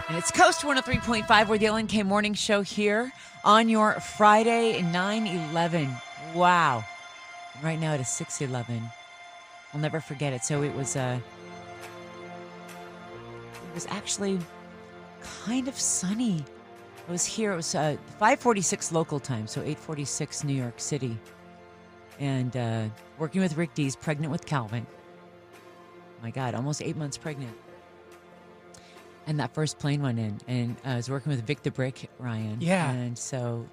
And it's Coast 103.5. We're the LNK Morning Show here on your Friday, 9/11. Wow. And right now it is 6/11. I'll never forget it. So it was actually kind of sunny. I was here. It was 5:46 local time, so 8:46 New York City. And working with Rick Dees, pregnant with Calvin. My God, almost 8 months pregnant. And that first plane went in, and I was working with Vic the Brick, Ryan. Yeah. And so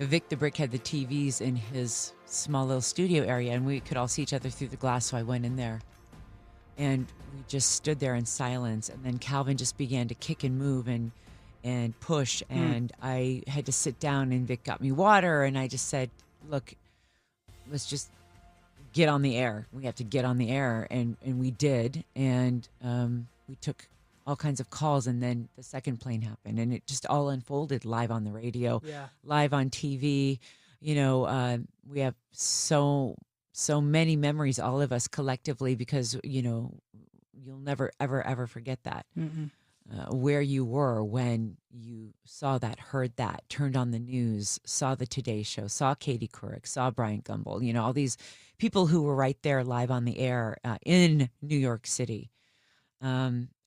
Vic the Brick had the TVs in his small little studio area, and we could all see each other through the glass, so I went in there. And we just stood there in silence, and then Calvin just began to kick and move and push, and I had to sit down, and Vic got me water, and I just said, look, let's just get on the air. We have to get on the air, and we did, and we took all kinds of calls, and then the second plane happened, and it just all unfolded live on the radio, live on TV. You know, we have so many memories, all of us collectively, because, you know, you'll never, ever, ever forget that. Where you were when you saw that, heard that, turned on the news, saw the Today Show, saw Katie Couric, saw Brian Gumbel, you know, all these people who were right there live on the air in New York City.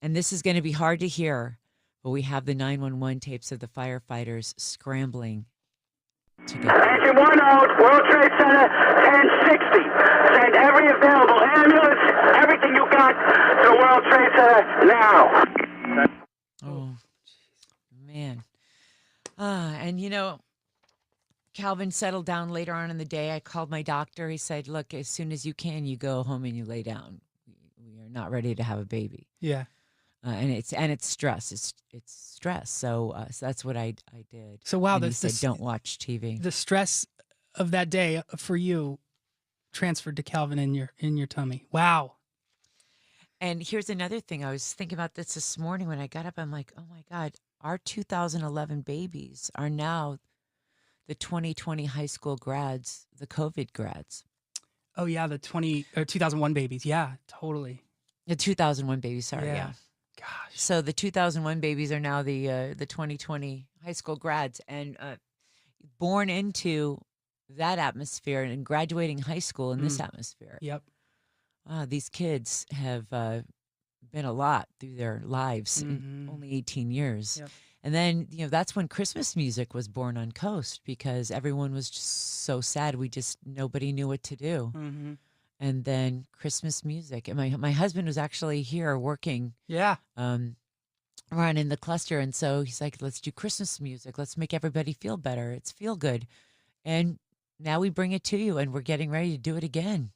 And this is going to be hard to hear, but we have the 911 tapes of the firefighters scrambling to get there. Engine 1 out, World Trade Center, 1060. Send every available ambulance, everything you got to World Trade Center now. Oh, man. And, you know, Calvin settled down later on in the day. I called my doctor. He said, look, as soon as you can, you go home and you lay down. We are not ready to have a baby. Yeah. And it's stress. It's stress. So that's what I did. So, wow. And he said, don't watch TV. The stress of that day for you transferred to Calvin in your tummy. Wow. And here's another thing. I was thinking about this morning when I got up. I'm like, oh, my God, our 2011 babies are now the 2020 high school grads, the COVID grads. Oh, yeah, the 2001 babies. Yeah, totally. The 2001 babies, sorry, yeah. Gosh. So the 2001 babies are now the 2020 high school grads, and born into that atmosphere and graduating high school in this atmosphere. Yep. These kids have been a lot through their lives in only 18 years. Yep. And then, you know, that's when Christmas music was born on Coast, because everyone was just so sad. Nobody knew what to do. And then Christmas music. And my husband was actually here working. Yeah. Running the cluster. And so he's like, let's do Christmas music. Let's make everybody feel better. It's feel good. And now we bring it to you, and we're getting ready to do it again.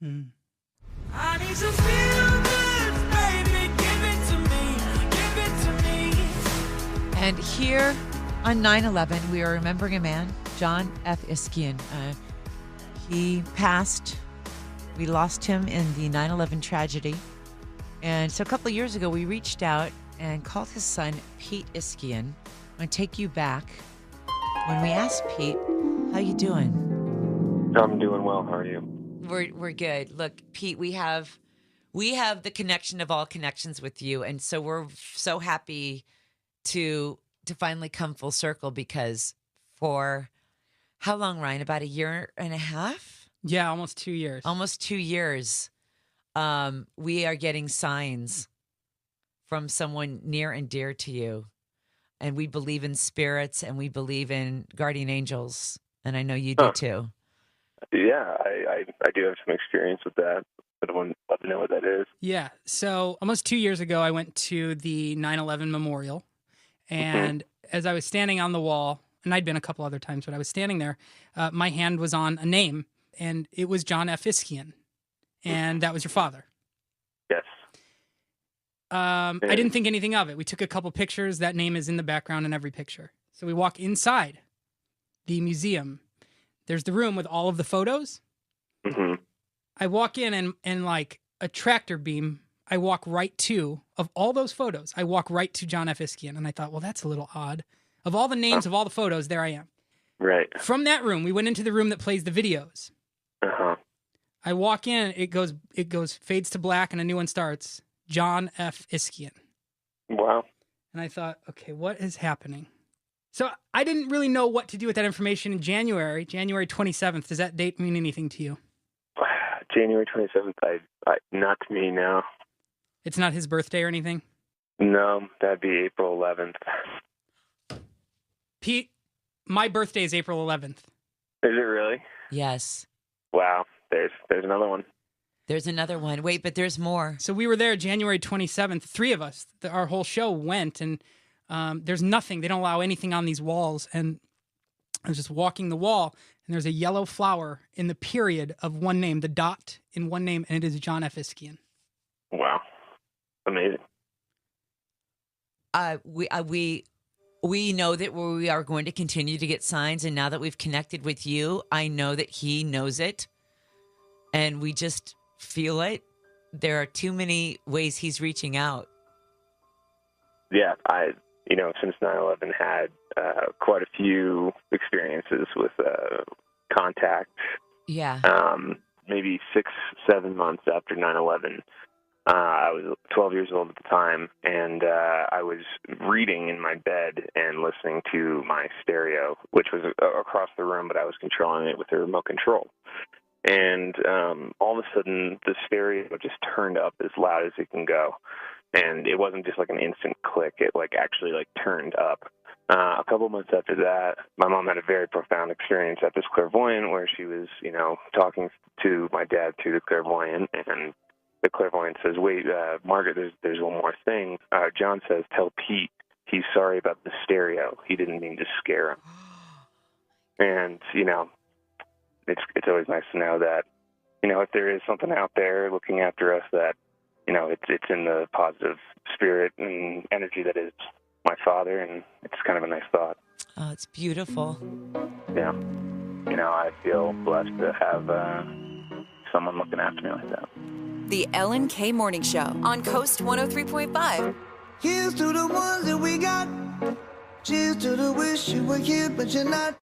I need some feel good, baby. Give it to me. Give it to me. And here on 9/11, we are remembering a man, John F. Iskyan. He passed. We lost him in the 9/11 tragedy. And so a couple of years ago, we reached out and called his son, Pete Iskyan. I'm going to take you back. When we asked Pete, how you doing? I'm doing well. How are you? We're good. Look, Pete, we have the connection of all connections with you, and so we're so happy to finally come full circle, because for how long, Ryan? About a year and a half? Yeah, almost 2 years. Almost 2 years. We are getting signs from someone near and dear to you, and we believe in spirits, and we believe in guardian angels, and I know you do too. Yeah, I do have some experience with that, but I would love to know what that is. Yeah. So almost 2 years ago, I went to the 9/11 memorial, and as I was standing on the wall, and I'd been a couple other times, but I was standing there, my hand was on a name, and it was John F. Iskyan, and that was your father. Yes. I didn't think anything of it. We took a couple pictures. That name is in the background in every picture. So we walk inside the museum. There's the room with all of the photos. I walk in, and like a tractor beam, I walk right to, of all those photos, I walk right to John F. Iskyan. And I thought, well, that's a little odd. Of all the names of all the photos, there I am. Right. From that room, we went into the room that plays the videos. I walk in, it goes, fades to black, and a new one starts. John F. Iskyan. Wow. And I thought, okay, what is happening? So I didn't really know what to do with that information in January 27th. Does that date mean anything to you? January 27th, I not to me, no. It's not his birthday or anything? No, that'd be April 11th. Pete, my birthday is April 11th. Is it really? Yes. Wow, there's another one. There's another one. Wait, but there's more. So we were there January 27th. 3 of us, our whole show went, and there's nothing. They don't allow anything on these walls. And I was just walking the wall, and there's a yellow flower in the period of one name, the dot in one name, and it is John F. Iskyan. Wow, amazing. We know that we are going to continue to get signs, and now that we've connected with you, I know that he knows it, and we just feel it. There are too many ways he's reaching out. Yeah, since 9/11 had quite a few experiences with contact. Yeah. Maybe 6-7 months after 9/11. I was 12 years old at the time, and I was reading in my bed and listening to my stereo, which was across the room, but I was controlling it with a remote control. And all of a sudden, the stereo just turned up as loud as it can go. And it wasn't just like an instant click. It actually turned up. A couple months after that, my mom had a very profound experience at this clairvoyant where she was, talking to my dad through the clairvoyant, and the clairvoyant says, wait, Margaret, there's one more thing. John says, tell Pete he's sorry about the stereo. He didn't mean to scare him. And, it's always nice to know that, if there is something out there looking after us, that, it's in the positive spirit and energy that is my father, and it's kind of a nice thought. Oh, it's beautiful. Yeah. I feel blessed to have someone looking after me like that. The Ellen K. Morning Show on Coast 103.5. Here's to the ones that we got. Cheers to the wish you were here, but you're not.